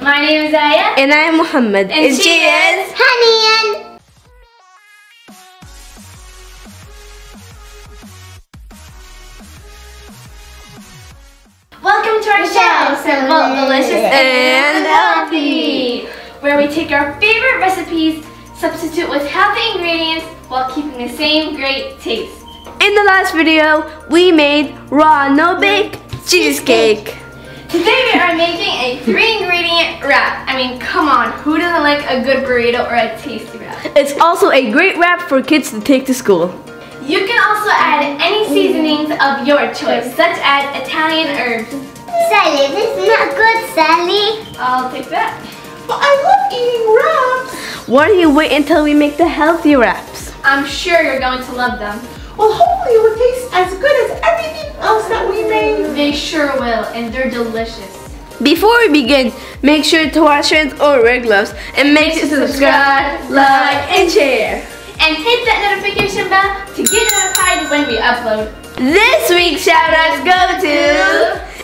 My name is Aya. And I am Muhammad. And she is Honey. Welcome to our show, Simple, Delicious, and Healthy, where we take our favorite recipes, substitute with healthy ingredients while keeping the same great taste. In the last video, we made raw no-bake cheesecake. Today we are making a 3-ingredient wrap. I mean, come on, who doesn't like a good burrito or a tasty wrap? It's also a great wrap for kids to take to school. You can also add any seasonings of your choice, such as Italian herbs. Sally, this is not good, Sally. I'll take that. But I love eating wraps. Why don't you wait until we make the healthy wraps? I'm sure you're going to love them. Well, hopefully it will taste as good as everything else that we made. They sure will, and they're delicious. Before we begin, make sure to wash your hands or wear gloves, and make sure to subscribe, like, and share. And hit that notification bell to get notified when we upload. This week's shoutouts go to...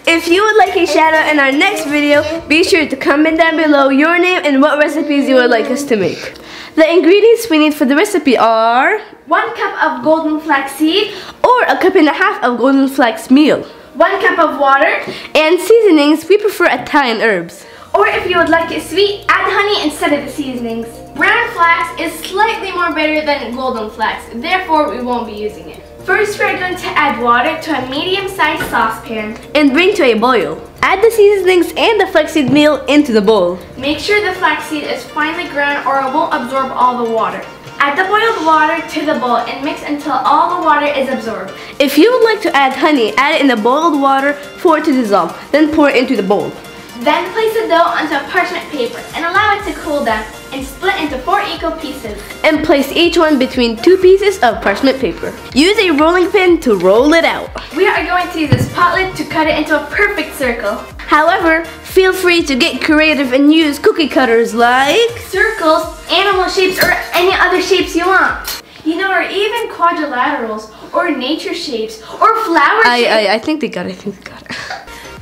If you would like a shout out in our next video, be sure to comment down below your name and what recipes you would like us to make. The ingredients we need for the recipe are 1 cup of golden flaxseed, or a cup and a half of golden flax meal, 1 cup of water, and seasonings. We prefer Italian herbs. Or if you would like it sweet, add honey instead of the seasonings. Brown flax is slightly more bitter than golden flax, therefore we won't be using it. First, we're going to add water to a medium-sized saucepan And bring to a boil. Add the seasonings and the flaxseed meal into the bowl. Make sure the flaxseed is finely ground or it won't absorb all the water. Add the boiled water to the bowl and mix until all the water is absorbed. If you would like to add honey, add it in the boiled water for it to dissolve, then pour it into the bowl. Then place the dough onto a parchment paper and allow it to cool down and split into 4 equal pieces. And place each one between 2 pieces of parchment paper. Use a rolling pin to roll it out. We are going to use a spot lid to cut it into a perfect circle. However, feel free to get creative and use cookie cutters like Circles, animal shapes, or any other shapes you want. You know, or even quadrilaterals, or nature shapes, or flower shapes. I think they got it.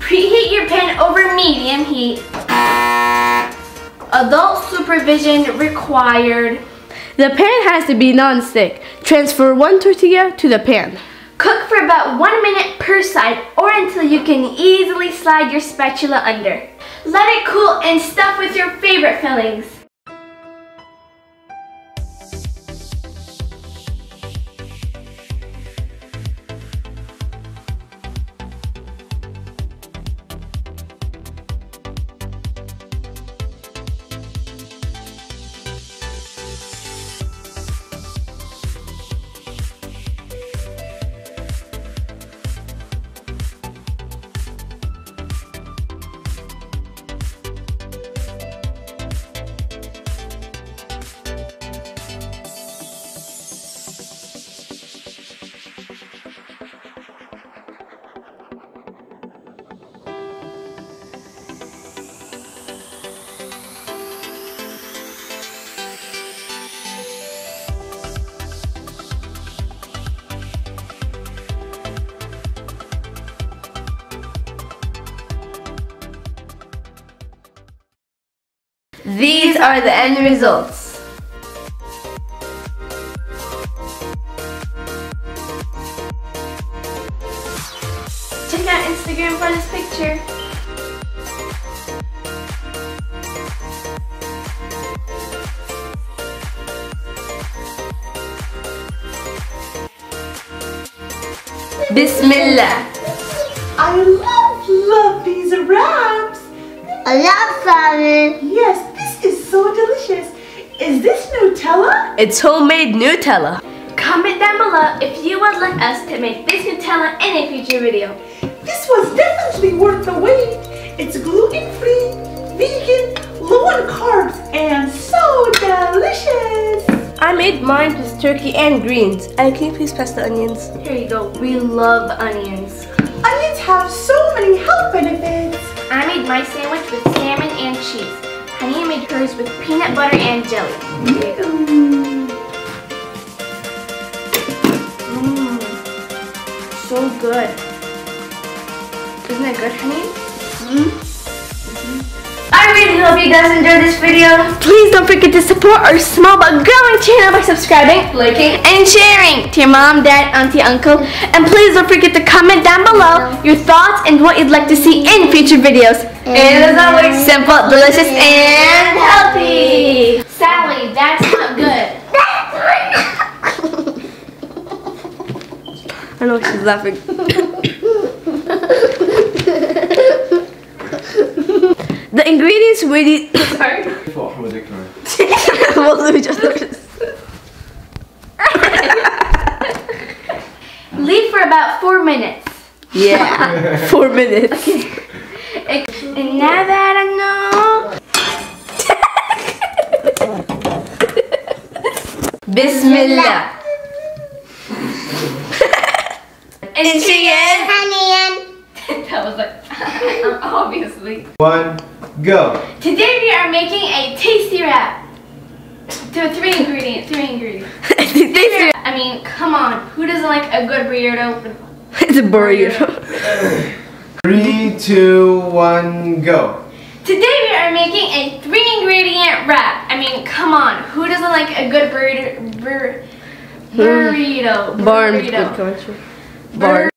Preheat your pan over medium heat. Adult supervision required. The pan has to be non-stick. Transfer 1 tortilla to the pan. Cook for about 1 minute per side or until you can easily slide your spatula under. Let it cool and stuff with your favorite fillings. These are the end results. Check out Instagram for this picture. Bismillah. I love these wraps. I love salad. Yes, this is so delicious. Is this Nutella? It's homemade Nutella. Comment down below if you would like us to make this Nutella in a future video. This was definitely worth the wait. It's gluten-free, vegan, low on carbs, and so delicious. I made mine with turkey and greens. And can you please pass the onions? Here you go. We love onions. Onions have so many health benefits. I made my sandwich with salmon and cheese. Honey made hers with peanut butter and jelly. Here you go. So good. Isn't it good, honey? I really hope you guys enjoyed this video. Please don't forget to support our small but growing channel by subscribing, liking, and sharing to your mom, dad, auntie, uncle. And please don't forget to comment down below your thoughts and what you'd like to see in future videos. And as always, simple, delicious, and healthy. Sally, that's not good. I know she's laughing. The ingredients really. Sorry. Well, let me just look at this. Leave for about 4 minutes. Yeah, 4 minutes. And now that I know. Bismillah. And cheers. Honey That was like, obviously. 1, go. Today we are making a tasty wrap. Three ingredients. I mean, come on. Who doesn't like a good burrito? It's a burrito. 3, 2, 1, go. Today we are making a 3-ingredient wrap. I mean, come on. Who doesn't like a good burrito? Burrito. Barn. Good country. Barn.